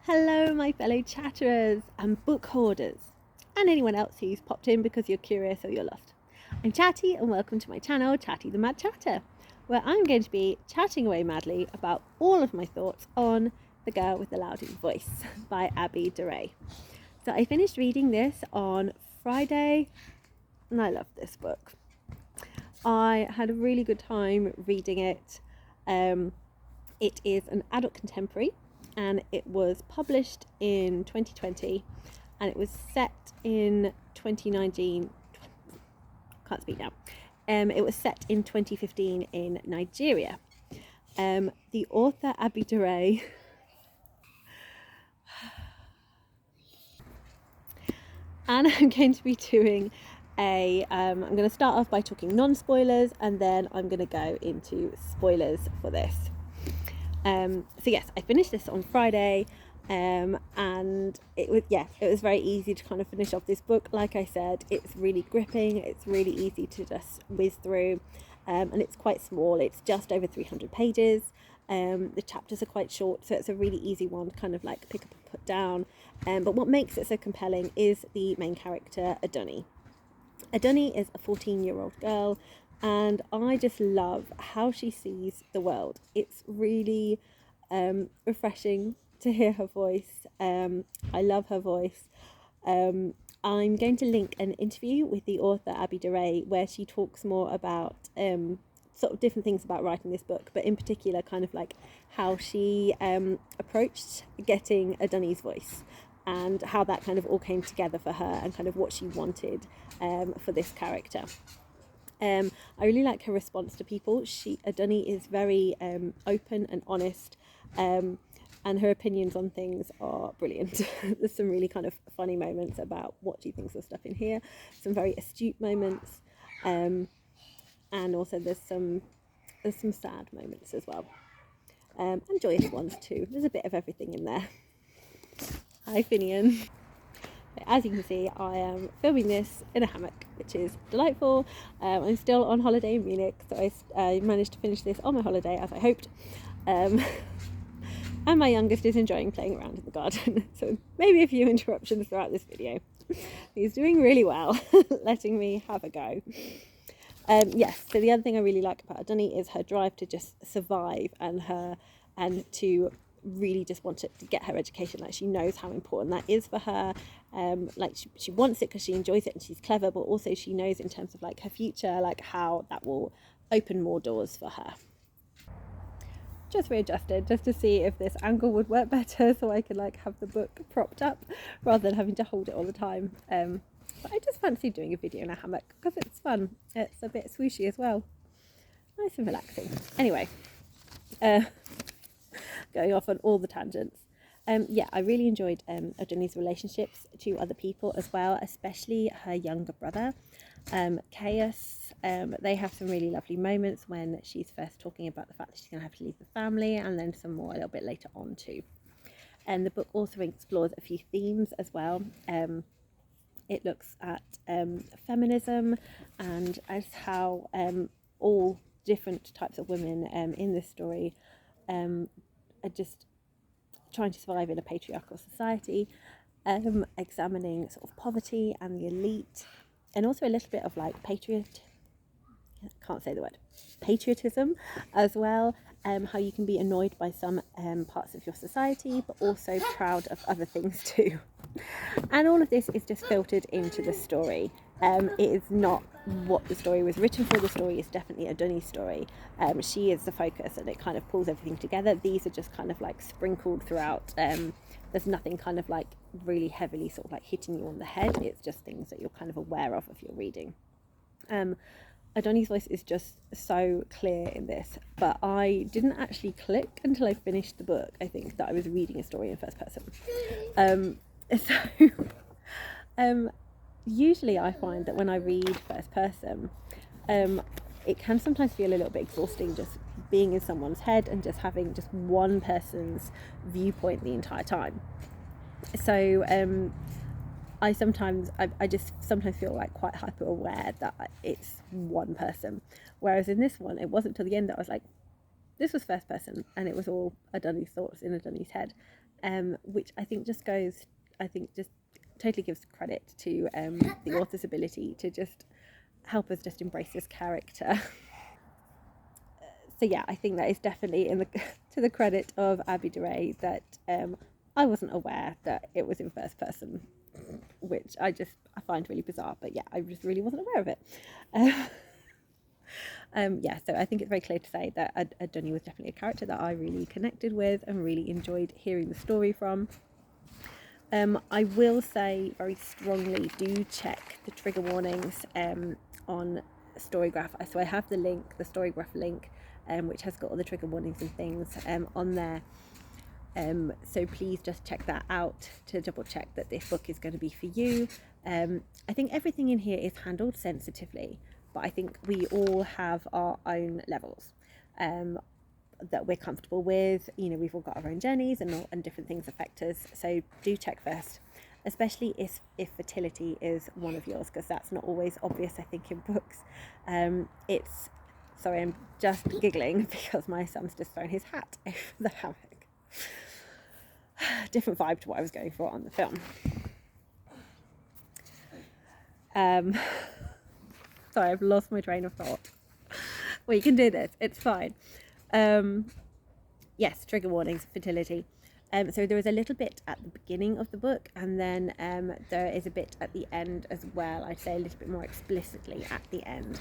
Hello, my fellow chatterers and book hoarders, and anyone else who's popped in because you're curious or you're lost. I'm Chatty, and welcome to my channel, Chatty the Mad Chatter, where I'm going to be chatting away madly about all of my thoughts on The Girl with the Loudest Voice by Abi Dare. So I finished reading this on Friday, and I love this book. I had a really good time reading it. It is an adult contemporary, and it was published in 2020, and it was set in 2019. Can't speak now. It was set in 2015 in Nigeria. The author Abi Dare and I'm going to be doing I'm going to start off by talking non-spoilers, and then I'm going to go into spoilers for this. So yes, I finished this on Friday, and it was very easy to kind of finish off this book. Like I said, it's really gripping, it's really easy to just whiz through, and it's quite small. It's just over 300 pages. The chapters are quite short, so it's a really easy one to kind of like pick up and put down. But what makes it so compelling is the main character, Dunny. Dunny is a 14-year-old girl, and I just love how she sees the world. It's really refreshing to hear her voice. I love her voice. I'm going to link an interview with the author Abi Dare where she talks more about sort of different things about writing this book, but in particular kind of like how she approached getting a Dunny's voice, and how that kind of all came together for her, and kind of what she wanted for this character. I really like her response to people. Dunny is very open and honest, and her opinions on things are brilliant. There's some really kind of funny moments about what she thinks of stuff in here, some very astute moments, and also there's some sad moments as well, and joyous ones too. There's a bit of everything in there. Hi Finian. As you can see, I am filming this in a hammock, which is delightful. I'm still on holiday in Munich, so I managed to finish this on my holiday as I hoped. And my youngest is enjoying playing around in the garden, so maybe a few interruptions throughout this video. He's doing really well, letting me have a go. Yes, so the other thing I really like about Dunny is her drive to just survive, and to really just want to get her education. Like, she knows how important that is for her. Like she wants it because she enjoys it and she's clever, but also she knows in terms of like her future, like how that will open more doors for her. Just readjusted just to see if this angle would work better, so I could like have the book propped up rather than having to hold it all the time. But I just fancy doing a video in a hammock because it's fun. It's a bit swooshy as well, nice and relaxing. Anyway, going off on all the tangents. I really enjoyed Dunny's relationships to other people as well, especially her younger brother, Chaos. They have some really lovely moments when she's first talking about the fact that she's going to have to leave the family, and then some more a little bit later on too. And the book also explores a few themes as well. It looks at feminism, and as how all different types of women in this story are just trying to survive in a patriarchal society, examining sort of poverty and the elite, and also a little bit of like patriotism as well. How you can be annoyed by some parts of your society, but also proud of other things too. And all of this is just filtered into the story. It is not what the story was written for. The story is definitely a Dunny story. She is the focus, and it kind of pulls everything together. These are just kind of like sprinkled throughout. There's nothing kind of like really heavily sort of like hitting you on the head. It's just things that you're kind of aware of if you're reading. Dunny's voice is just so clear in this, but I didn't actually click until I finished the book, I think, that I was reading a story in first person. Usually I find that when I read first person, it can sometimes feel a little bit exhausting just being in someone's head and just having just one person's viewpoint the entire time. So I just sometimes feel like quite hyper aware that it's one person, whereas in this one it wasn't till the end that I was like, this was first person and it was all a Dunny's thoughts in a Dunny's head. which I think just totally gives credit to the author's ability to just help us just embrace this character. So yeah, I think that is definitely to the credit of Abi Dare that I wasn't aware that it was in first person, which I find really bizarre. But yeah, I just really wasn't aware of it. Yeah, so I think it's very clear to say that Dunny was definitely a character that I really connected with and really enjoyed hearing the story from. I will say very strongly, do check the trigger warnings on Storygraph. So I have the Storygraph link, which has got all the trigger warnings and things on there. So please just check that out to double check that this book is going to be for you. I think everything in here is handled sensitively, but I think we all have our own levels that we're comfortable with. You know, we've all got our own journeys and different things affect us. So do check first, especially if fertility is one of yours, because that's not always obvious, I think, in books. Sorry, I'm just giggling because my son's just thrown his hat over the hammock. Different vibe to what I was going for on the film. Sorry, I've lost my train of thought. Well, you can do this, it's fine. Yes, trigger warnings, fertility. So there is a little bit at the beginning of the book, and then there is a bit at the end as well. I'd say a little bit more explicitly at the end.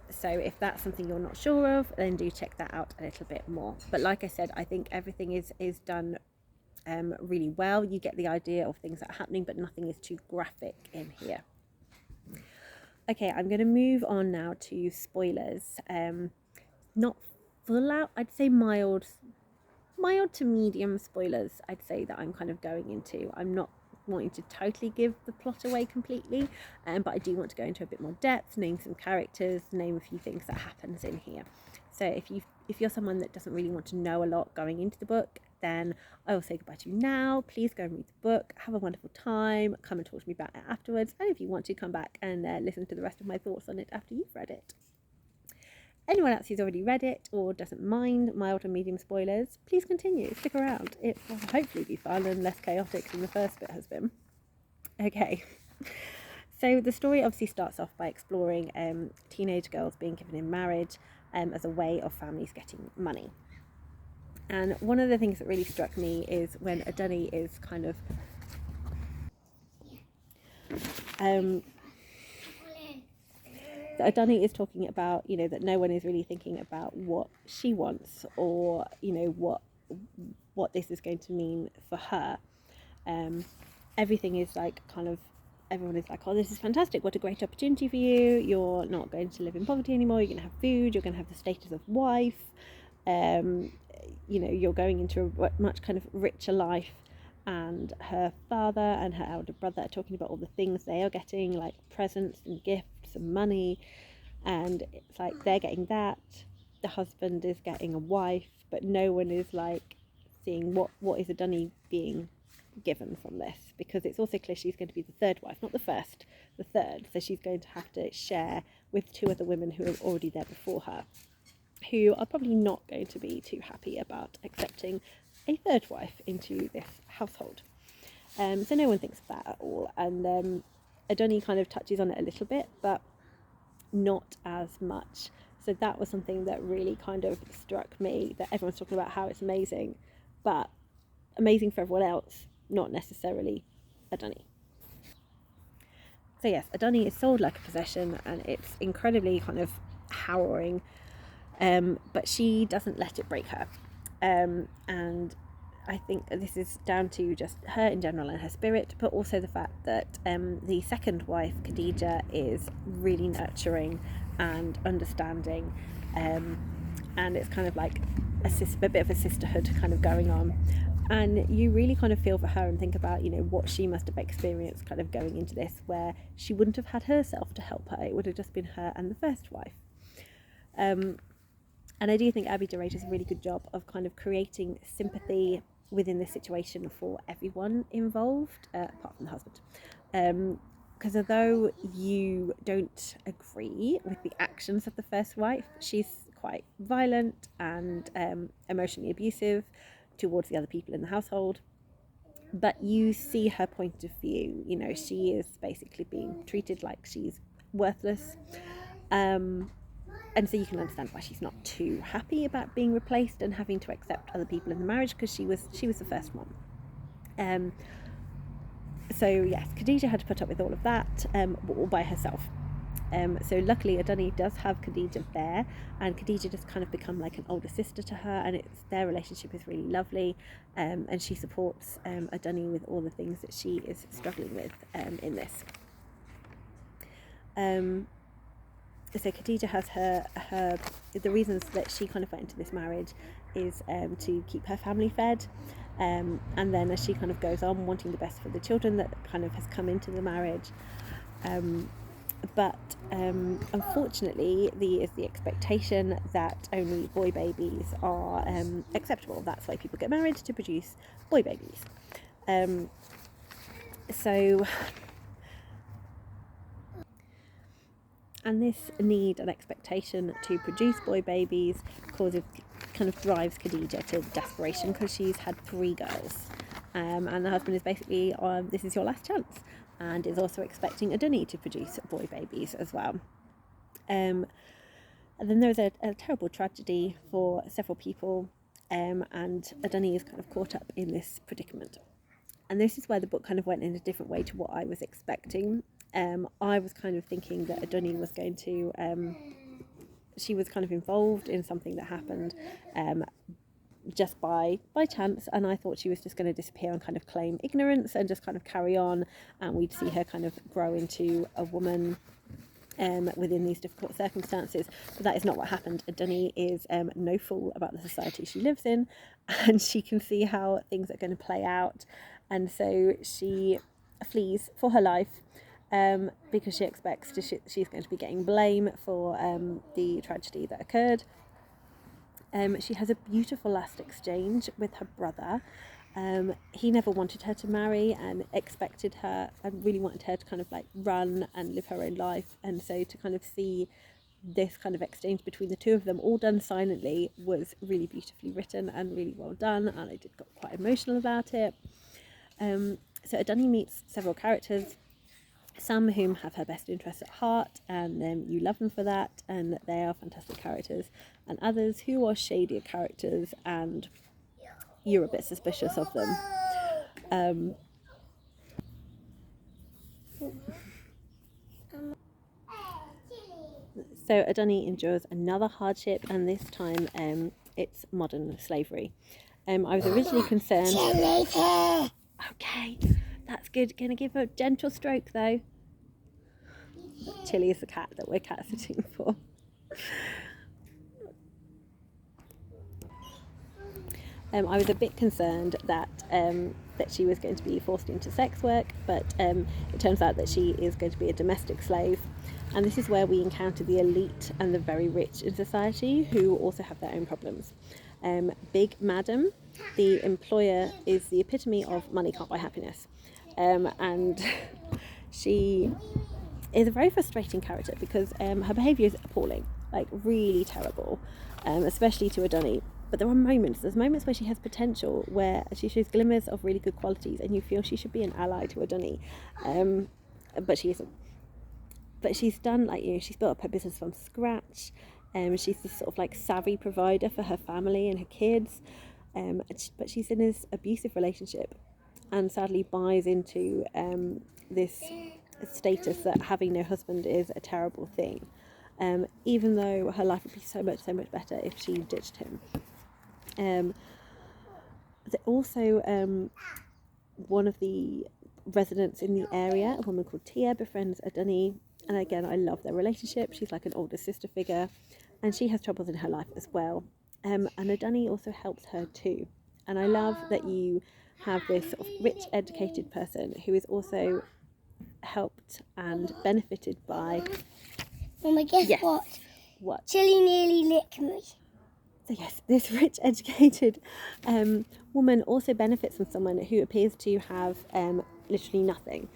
So if that's something you're not sure of, then do check that out a little bit more. But like I said, I think everything is done really well. You get the idea of things that are happening, but nothing is too graphic in here. Okay, I'm going to move on now to spoilers. Not full out, I'd say mild to medium spoilers, I'd say, that I'm kind of going into. I'm not wanting to totally give the plot away completely, but I do want to go into a bit more depth, name some characters, name a few things that happens in here. So if you're someone that doesn't really want to know a lot going into the book, then I will say goodbye to you now. Please go and read the book, have a wonderful time, come and talk to me about it afterwards, and if you want to, come back and listen to the rest of my thoughts on it after you've read it. Anyone else who's already read it or doesn't mind mild and medium spoilers, please continue, stick around. It will hopefully be fun and less chaotic than the first bit has been. Okay, so the story obviously starts off by exploring teenage girls being given in marriage as a way of families getting money. And one of the things that really struck me is when Dunny is kind of Dunny is talking about, you know, that no one is really thinking about what she wants, or, you know, what this is going to mean for her. Everything is like everyone is like, oh, this is fantastic, what a great opportunity for you, you're not going to live in poverty anymore, you're going to have food, you're going to have the status of wife, you know, you're going into a much kind of richer life. And her father and her elder brother are talking about all the things they are getting, like presents and gifts and money, and it's like they're getting that, the husband is getting a wife, but no one is like seeing what is a Dunny being given from this, because it's also clear she's going to be the third wife, not the first, the third. So she's going to have to share with two other women who are already there before her, who are probably not going to be too happy about accepting a third wife into this household. So no one thinks of that at all. And Dunny kind of touches on it a little bit, but not as much. So that was something that really kind of struck me, that everyone's talking about how it's amazing, but amazing for everyone else, not necessarily a Dunny. So yes, a Dunny is sold like a possession, and it's incredibly kind of harrowing, but she doesn't let it break her. And I think this is down to just her in general and her spirit, but also the fact that the second wife, Khadija, is really nurturing and understanding, and it's kind of like a bit of a sisterhood kind of going on, and you really kind of feel for her and think about, you know, what she must have experienced kind of going into this, where she wouldn't have had herself to help her, it would have just been her and the first wife. And I do think Abi Dare does a really good job of kind of creating sympathy within this situation for everyone involved, apart from the husband. Because although you don't agree with the actions of the first wife, she's quite violent and emotionally abusive towards the other people in the household. But you see her point of view. You know, she is basically being treated like she's worthless. And so you can understand why she's not too happy about being replaced and having to accept other people in the marriage, because she was the first one. So yes, Khadija had to put up with all of that all by herself. So luckily Dunny does have Khadija there, and Khadija just kind of become like an older sister to her, and their relationship is really lovely, and she supports Dunny with all the things that she is struggling with in this. So Khadija has the reasons that she kind of went into this marriage is to keep her family fed, and then as she kind of goes on wanting the best for the children that kind of has come into the marriage, but unfortunately there is the expectation that only boy babies are acceptable. That's why people get married, to produce boy babies. And this need and expectation to produce boy babies kind of drives Khadija to desperation, because she's had 3 girls, and the husband is basically this is your last chance, and is also expecting Dunny to produce boy babies as well. And then there's a terrible tragedy for several people, and Dunny is kind of caught up in this predicament. And this is where the book kind of went in a different way to what I was expecting. I was kind of thinking that Dunny was going to, she was kind of involved in something that happened just by chance, and I thought she was just going to disappear and kind of claim ignorance and just kind of carry on, and we'd see her kind of grow into a woman within these difficult circumstances. But that is not what happened. Dunny is no fool about the society she lives in, and she can see how things are going to play out, and so she flees for her life, because she expects she's going to be getting blame for the tragedy that occurred. She has a beautiful last exchange with her brother. He never wanted her to marry and expected her and really wanted her to kind of like run and live her own life, and so to kind of see this kind of exchange between the two of them, all done silently, was really beautifully written and really well done, and I got quite emotional about it. So Dunny meets several characters, some whom have her best interests at heart, and you love them for that, and they are fantastic characters, and others who are shadier characters and you're a bit suspicious of them. So Dunny endures another hardship, and this time it's modern slavery. I was originally concerned... Okay, that's good. Gonna give her a gentle stroke though. Chili is the cat that we're cat sitting for. I was a bit concerned that she was going to be forced into sex work, but it turns out that she is going to be a domestic slave. And this is where we encounter the elite and the very rich in society, who also have their own problems. Big Madam, the employer, is the epitome of money can't buy happiness. And she is a very frustrating character, because her behaviour is appalling, like really terrible, especially to Dunny. But there's moments where she has potential, where she shows glimmers of really good qualities, and you feel she should be an ally to Dunny, but she isn't. But she's done, like, you know, she's built up her business from scratch. She's this sort of like savvy provider for her family and her kids, but she's in this abusive relationship, and sadly buys into this status that having no husband is a terrible thing, even though her life would be so much better if she ditched him. Also, one of the residents in the area, a woman called Tia, befriends Dunny, and again, I love their relationship. She's like an older sister figure, and she has troubles in her life as well. And Dunny also helps her too. And I love that you have this sort of rich, educated person who is also helped and benefited by... Mama, guess what? What? Chili nearly licked me. So yes, this rich, educated woman also benefits from someone who appears to have literally nothing.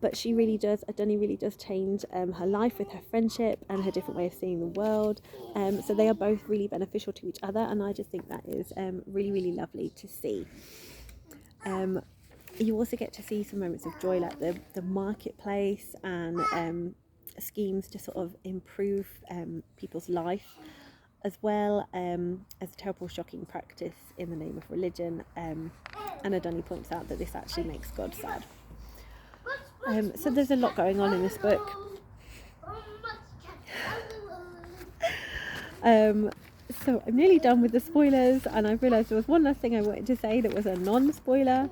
but Dunny really does change her life with her friendship and her different way of seeing the world. So they are both really beneficial to each other, and I just think that is really, really lovely to see. You also get to see some moments of joy, like the marketplace and schemes to sort of improve people's life, as well as a terrible, shocking practice in the name of religion. And Dunny points out that this actually makes God sad. So there's a lot going on in this book. So I'm nearly done with the spoilers, and I realised there was one last thing I wanted to say that was a non-spoiler.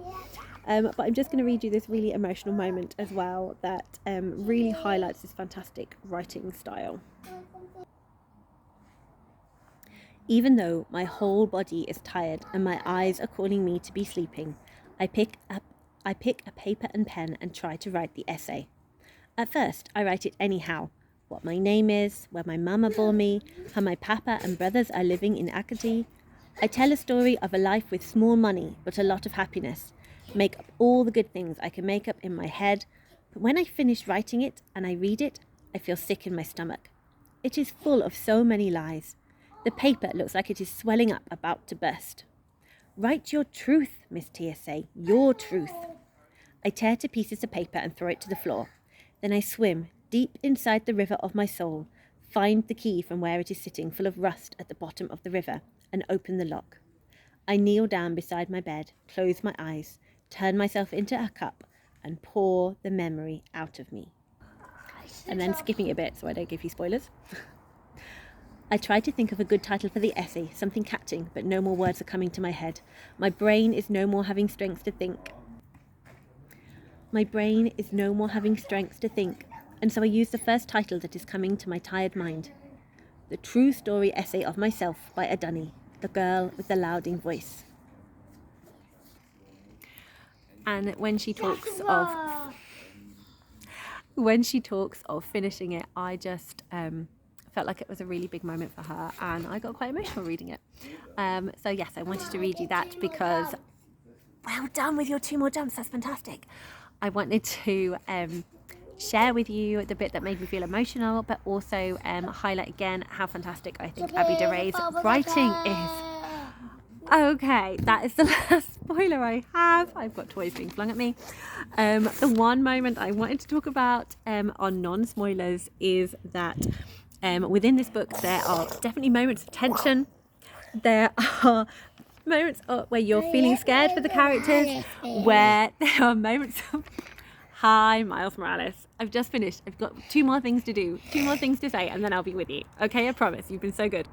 But I'm just going to read you this really emotional moment as well that really highlights this fantastic writing style. Even though my whole body is tired and my eyes are calling me to be sleeping, I pick a paper and pen and try to write the essay. At first, I write it anyhow. What my name is, where my mama bore me, how my papa and brothers are living in Acadie. I tell a story of a life with small money, but a lot of happiness. Make up all the good things I can make up in my head. But when I finish writing it and I read it, I feel sick in my stomach. It is full of so many lies. The paper looks like it is swelling up, about to burst. Write your truth, Miss TSA, your truth. I tear to pieces the paper and throw it to the floor. Then I swim deep inside the river of my soul, find the key from where it is sitting full of rust at the bottom of the river, and open the lock. I kneel down beside my bed, close my eyes, turn myself into a cup, and pour the memory out of me. And then skipping a bit so I don't give you spoilers. I try to think of a good title for the essay, something catching, but no more words are coming to my head. My brain is no more having strength to think. And so I use the first title that is coming to my tired mind. The True Story Essay of Myself by Dunny, the girl with the louding voice. And when she talks of finishing it, I just felt like it was a really big moment for her, and I got quite emotional reading it. So yes, I wanted to read you that because, well done with your 2 more jumps, that's fantastic. I wanted to share with you the bit that made me feel emotional, but also highlight again how fantastic I think Abi Dare's writing is. Okay, that is the last spoiler I have. I've got toys being flung at me. The one moment I wanted to talk about on non-spoilers is that within this book there are definitely moments of tension. There are moments where you're feeling scared for the characters, where there are moments of... Hi, Miles Morales. I've just finished. I've got 2 more things to do, 2 more things to say, and then I'll be with you. Okay, I promise. You've been so good.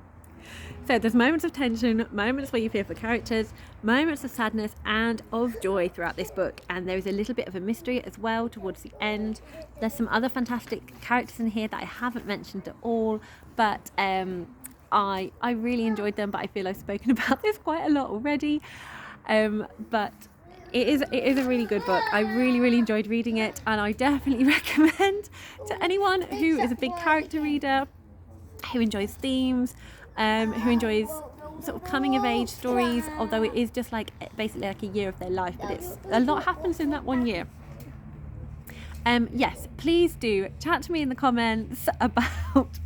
So there's moments of tension, moments where you fear for characters, moments of sadness and of joy throughout this book. And there is a little bit of a mystery as well towards the end. There's some other fantastic characters in here that I haven't mentioned at all, but I really enjoyed them, but I feel I've spoken about this quite a lot already. But it is a really good book. I really enjoyed reading it, and I definitely recommend to anyone who is a big character reader, who enjoys themes, who enjoys sort of coming of age stories, although it is just like basically like a year of their life, but it's a lot happens in that 1 year. Yes, please do chat to me in the comments about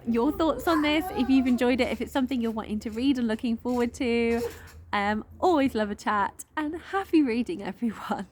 your thoughts on this, if you've enjoyed it, if it's something you're wanting to read and looking forward to. Always love a chat, and happy reading, everyone.